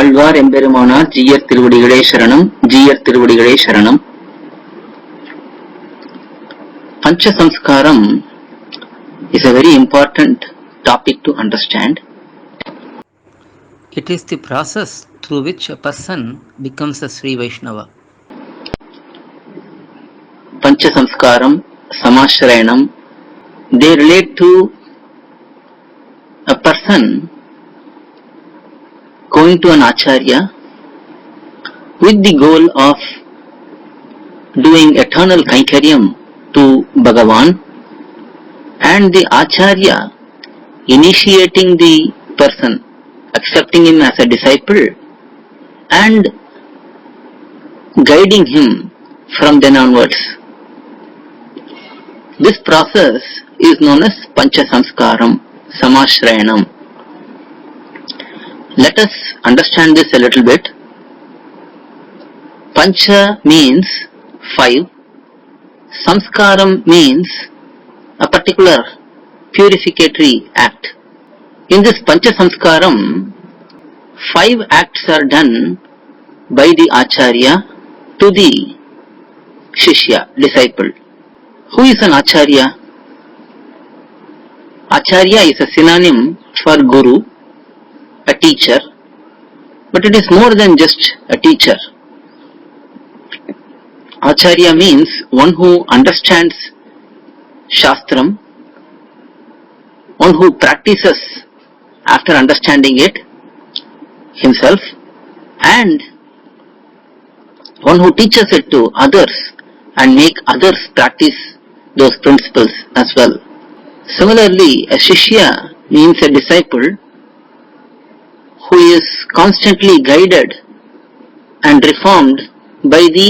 ஆழ்வார் எம்பெருமானார் ஜீயர் திருவடிகளே சரணம். ஜீயர் திருவடிகளே சரணம். Pancha Samskaram is a very important topic to understand. It is the process through which a person becomes a Sri Vaishnava. Pancha Samskaram, Samashrayanam, they relate to a person going to an Acharya with the goal of doing eternal Kainkaryam to Bhagavan, and the Acharya initiating the person, accepting him as a disciple and guiding him from then onwards. This process is known as Pancha Samskaram, Samashrayanam. Let us understand this a little bit. Pancha means 5. Samskaram means a particular purificatory act. In this Pancha Samskaram, 5 acts are done by the Acharya to the Shishya, disciple. Who is an Acharya? Acharya is a synonym for Guru, a teacher, but it is more than just a teacher. Acharya means one who understands Shastram, one who practices after understanding it himself, and one who teaches it to others and make others practice those principles as well. Similarly, a Shishya means a disciple who is constantly guided and reformed by the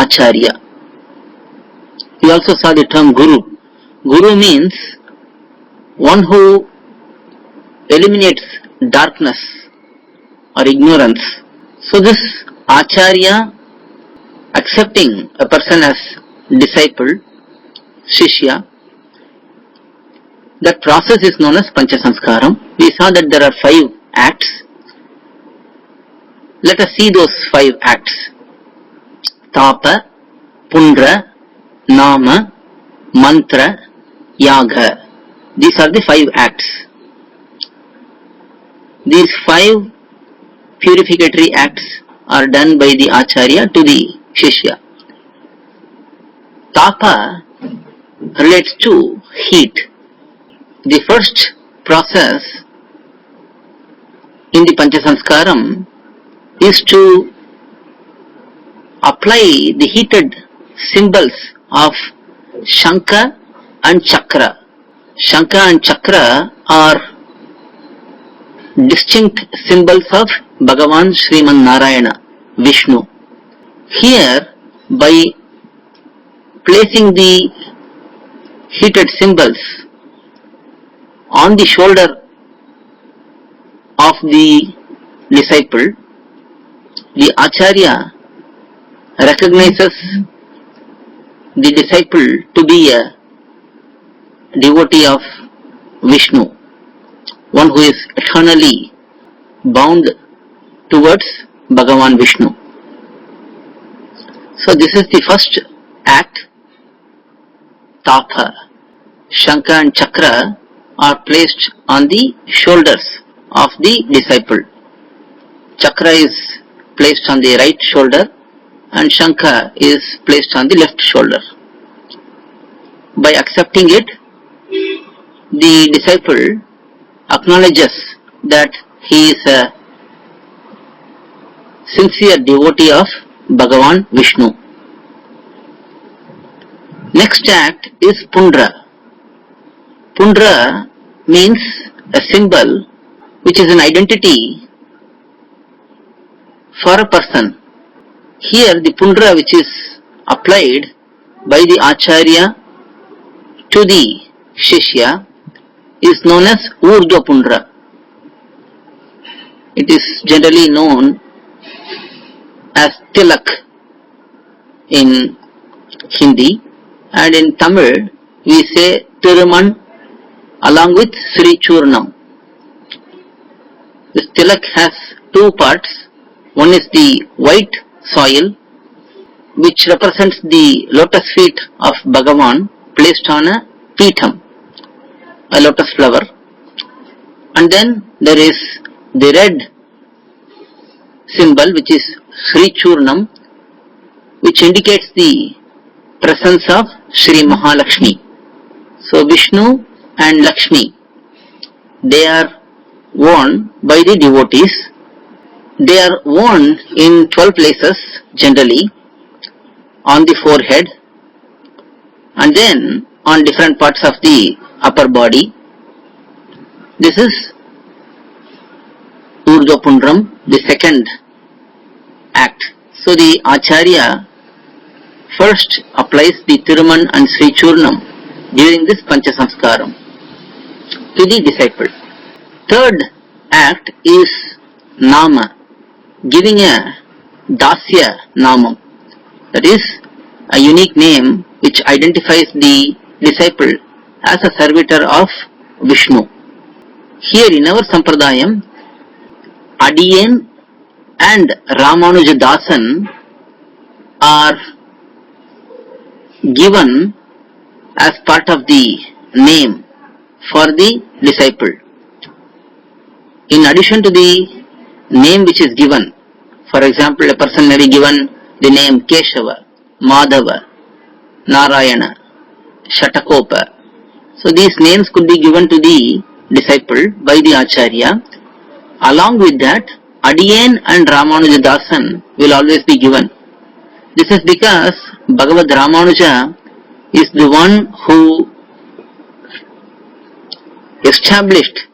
Acharya. We also saw the term Guru. Guru means one who eliminates darkness or ignorance. So this Acharya accepting a person as disciple, Shishya, that process is known as Pancha Samskaram. We saw that there are 5 acts. Let us see those 5 acts. Tapa, Pundra, Nama, Mantra, Yaga. These are the 5 acts. These 5 purificatory acts are done by the Acharya to the Shishya. Tapa relates to heat. The first process in the Pancha Samskaram is to apply the heated symbols of Shankha and Chakra. Shankha and Chakra are distinct symbols of Bhagavan Sriman Narayana, Vishnu. Here, by placing the heated symbols on the shoulder of the disciple, the Acharya recognizes the disciple to be a devotee of Vishnu, one who is eternally bound towards Bhagavan Vishnu. So this is the first act, Tapa. Shankha and Chakra are placed on the shoulders of the disciple. Chakra is placed on the right shoulder and Shankha is placed on the left shoulder. By accepting it, the disciple acknowledges that he is a sincere devotee of Bhagavan Vishnu. Next act is Pundra. Pundra means a symbol which is an identity for a person. Here the Pundra which is applied by the Acharya to the Shishya is known as Urdhva Pundra. It is generally known as Tilak in Hindi, and in Tamil we say Thiruman along with Sri Churnam. This tilak has two parts. One is the white soil, which represents the lotus feet of Bhagavan placed on a pitham, a lotus flower. And then there is the red symbol, which is Sri Churnam, which indicates the presence of Sri Mahalakshmi. So Vishnu and Lakshmi, they are worn by the devotees. They are worn in 12 places generally, on the forehead and then on different parts of the upper body. This is Urdhva Pundram, the second act. So the Acharya first applies the Thiruman and Sri Churnam during this Pancha Samskaram to the disciple. Third act is Nama, giving a Dasya Namam, that is a unique name which identifies the disciple as a servitor of Vishnu. Here in our Sampradayam, Adiyen and Ramanuja Dasan are given as part of the name for the disciple. In addition to the name which is given, for example, a person may be given the name Keshava, Madhava, Narayana, Shatakopa. So these names could be given to the disciple by the Acharya. Along with that, Adiyen and Ramanuja Dasan will always be given. This is because Bhagavad Ramanuja is the one who established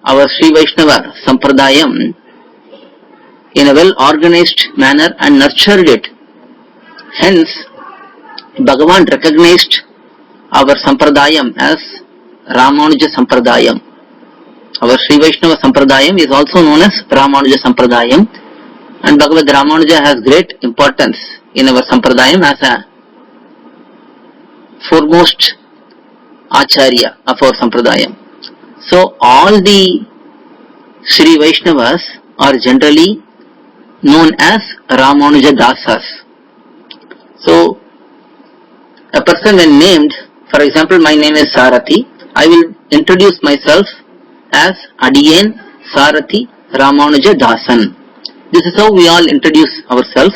our Sri Vaishnava Sampradayam in a well organized manner and nurtured it. Hence, Bhagavan recognized our Sampradayam as Ramanuja Sampradayam. Our Sri Vaishnava Sampradayam is also known as Ramanuja Sampradayam, and Bhagavad Ramanuja has great importance in our Sampradayam as a foremost Acharya of our Sampradayam. So all the Sri Vaishnavas are generally known as Ramanuja Dasas. So a person when named, for example, my name is Sarathi, I will introduce myself as Adiyen Sarathi Ramanuja Dasan. This is how we all introduce ourselves,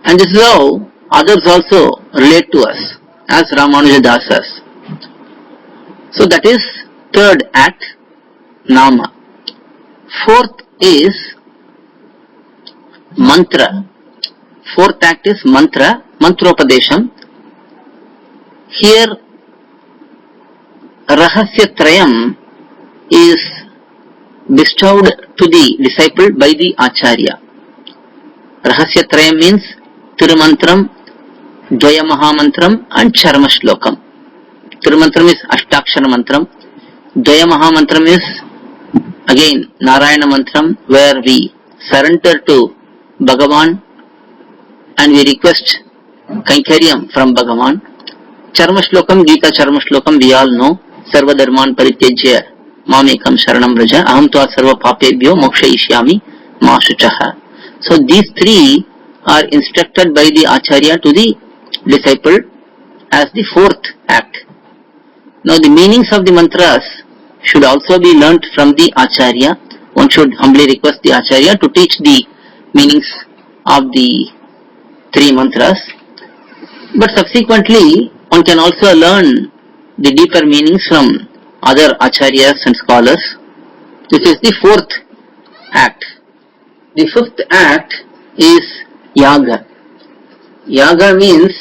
and this is how others also relate to us as Ramanuja Dasas. So that is third act, Nama. Fourth is Mantra. Fourth act is Mantra, Mantropadesham. Here Rahasya Trayam is bestowed to the disciple by the Acharya. Rahasya Trayam means Tirumantram, Dvaya Mahamantram and Charma Shlokam. Tirumantram is Ashtakshara Mantram. Dvaya Mahamantram is again Narayana Mantram, where we surrender to Bhagavan and we request Kainkaryam from Bhagavan. Charma Shlokam, Gita Charma Shlokam, we all know. Sarva Dharman Parityajya Mamekam Sharanam Vraja Aham Tva Sarva Papebhyo Mokshayishyami Ma Shuchaha. So these three are instructed by the Acharya to the disciple as the fourth act. Now the meanings of the mantras should also be learnt from the Acharya. One should humbly request the Acharya to teach the meanings of the three mantras. But subsequently, one can also learn the deeper meanings from other Acharyas and scholars. This is the fourth act. The fifth act is Yaga. Yaga means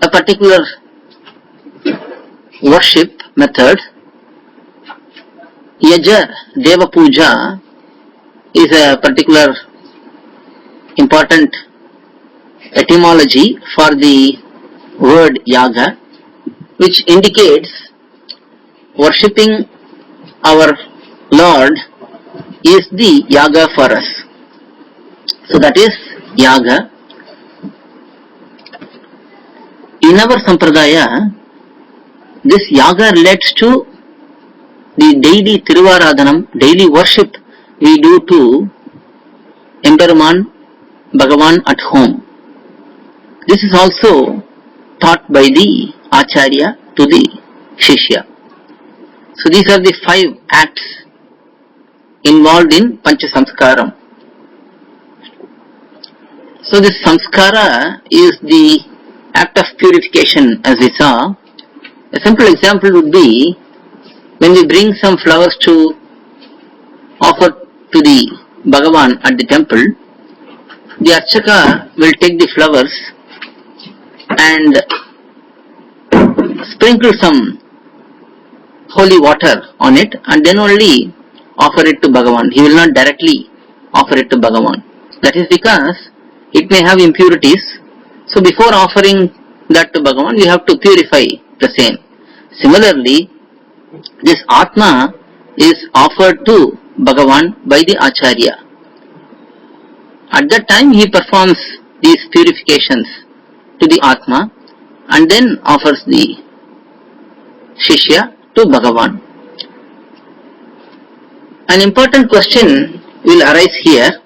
a particular worship method. Yaja, Deva Puja is a particular important etymology for the word Yaga, which indicates worshipping our Lord is the Yaga for us. So that is Yaga. In our Sampradaya, this Yaga relates to the daily Tiruvaradhanam, daily worship we do to Emperuman Bhagavan at home. This is also taught by the Acharya to the Shishya. So these are the 5 acts involved in Pancha Samskaram. So this Samskara is the act of purification, as we saw. A simple example would be when we bring some flowers to offer to the Bhagavan at the temple, the Archaka will take the flowers and sprinkle some holy water on it and then only offer it to Bhagavan. He will not directly offer it to Bhagavan. That is because it may have impurities. So before offering that to Bhagavan, we have to purify the same. Similarly, this Atma is offered to Bhagavan by the Acharya. At that time, he performs these purifications to the Atma and then offers the Shishya to Bhagavan. An important question will arise here.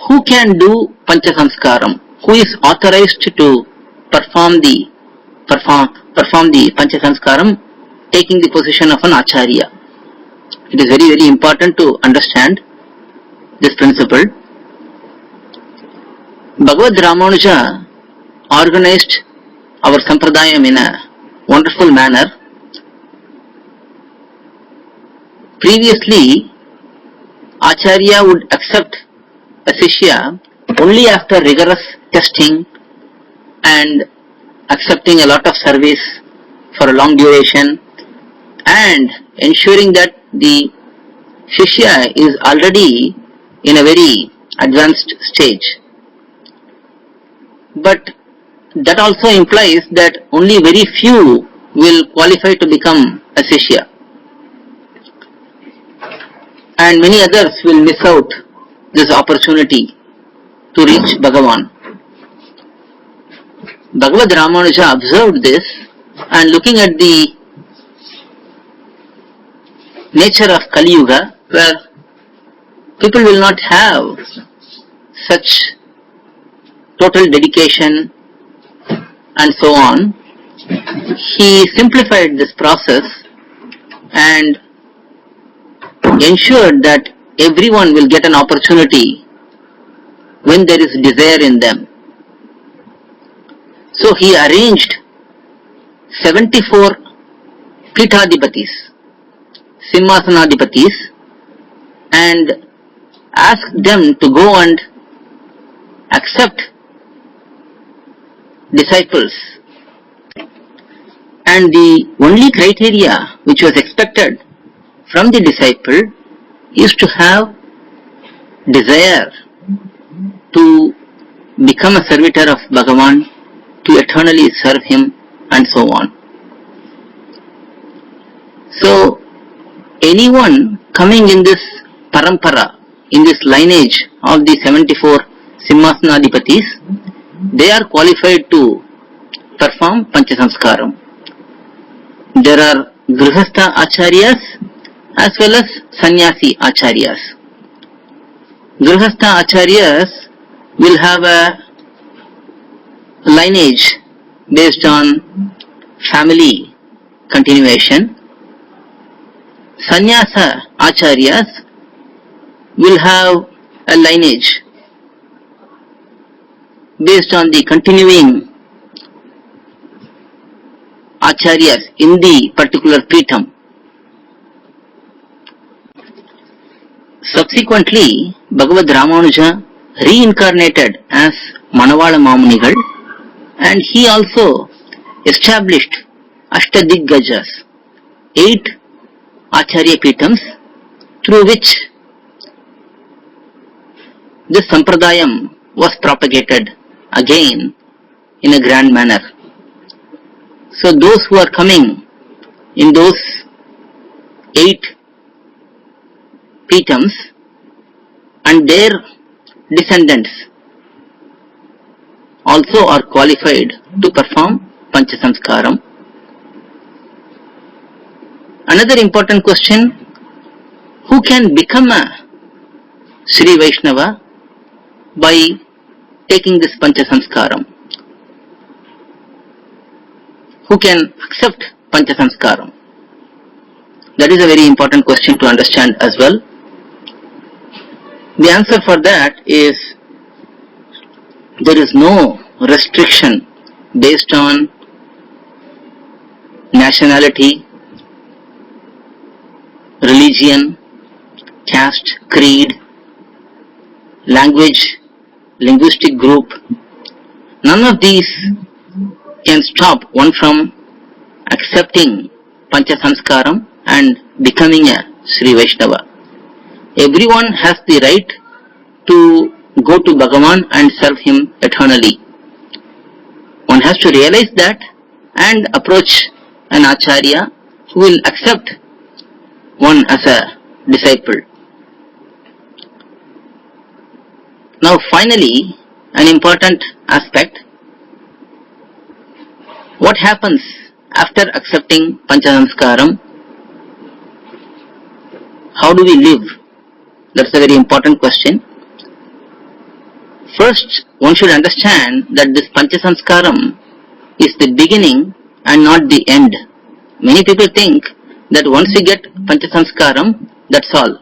Who can do Pancha Samskaram? Who is authorized to perform the Pancha Samskaram, taking the position of an Acharya? It is very, very important to understand this principle. Bhagavad Ramanuja organized our Sampradayam in a wonderful manner. Previously, Acharya would accept a Shishya only after rigorous testing and accepting a lot of service for a long duration and ensuring that the Shishya is already in a very advanced stage. But that also implies that only very few will qualify to become a Shishya and many others will miss out this opportunity to reach Bhagavan. Bhagavad Ramanuja observed this and looking at the nature of Kali Yuga, where people will not have such total dedication and so on, he simplified this process and ensured that everyone will get an opportunity when there is desire in them. So he arranged 74 Pithadipatis, Simhasanadipatis, and asked them to go and accept disciples. And the only criteria which was expected from the disciple is to have desire to become a servitor of Bhagavan, to eternally serve him, and so on. So anyone coming in this parampara, in this lineage of the 74 Simhasanadipatis, they are qualified to perform Panchasamskaram. There are Grihastha Acharyas as well as Sannyasi Acharyas. Grihastha Acharyas will have a lineage based on family continuation. Sannyasa Acharyas will have a lineage based on the continuing Acharyas in the particular Pitham. Subsequently, Bhagavad Ramanuja reincarnated as Manavala Mamunigal, and he also established Ashtadiggajas, 8 Acharya Pithams, through which this Sampradayam was propagated again in a grand manner. So those who are coming in those 8 Pithams and their descendants also are qualified to perform Panchasamskaram. Another important question, who can become a Sri Vaishnava by taking this Pancha Sanskaram? Who can accept Pancha Sanskaram? That is a very important question to understand as well. The answer for that is, there is no restriction based on nationality, religion, caste, creed, language, linguistic group. None of these can stop one from accepting Pancha Sanskaram and becoming a Sri Vaishnava. Everyone has the right to go to Bhagavan and serve him eternally. One has to realize that and approach an Acharya who will accept one as a disciple. Now finally, an important aspect, what happens after accepting Pancha Sanskaram? How do we live? That's a very important question. First, one should understand that this Pancha Sanskaram is the beginning and not the end. Many people think that once we get Pancha Sanskaram, that's all.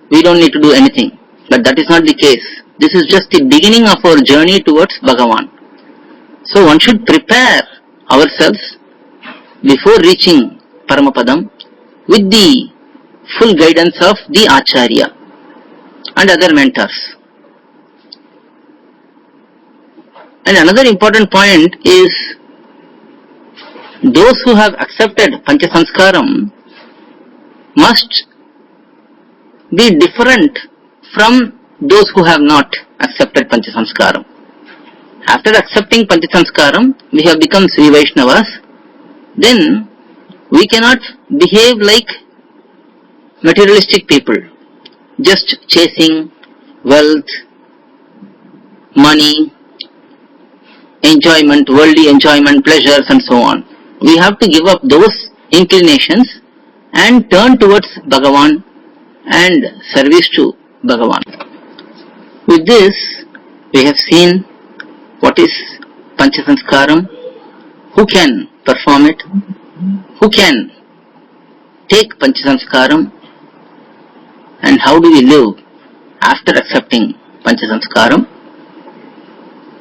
We don't need to do anything. But that is not the case. This is just the beginning of our journey towards Bhagavan. So one should prepare ourselves before reaching Paramapadam with the full guidance of the Acharya and other mentors. And another important point is, those who have accepted Pancha Sanskaram must be different from those who have not accepted Pancha Sanskaram. After accepting Pancha Sanskaram, we have become Sri Vaishnavas. Then we cannot behave like materialistic people, just chasing wealth, money, enjoyment, worldly enjoyment, pleasures and so on. We have to give up those inclinations and turn towards Bhagavan and service to Bhagavan. With this, we have seen what is Pancha Sanskaram, who can perform it, who can take Pancha Sanskaram, and how do we live after accepting Pancha Sanskaram.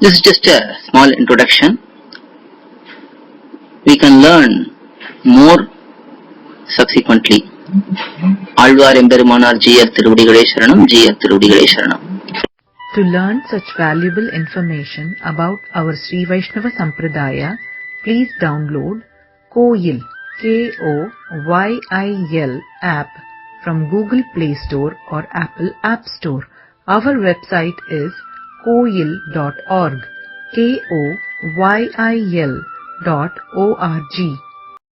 This is just a small introduction. We can learn more subsequently. Alvar Emberumanar Jiyar Tiruvadigalai Sharanam, Jiyar Tiruvadigalai Sharanam. To learn such valuable information about our Sri Vaishnava Sampradaya, please download KOYIL, KOYIL app from Google Play Store or Apple App Store. Our website is koyil.org, KOYIL.org.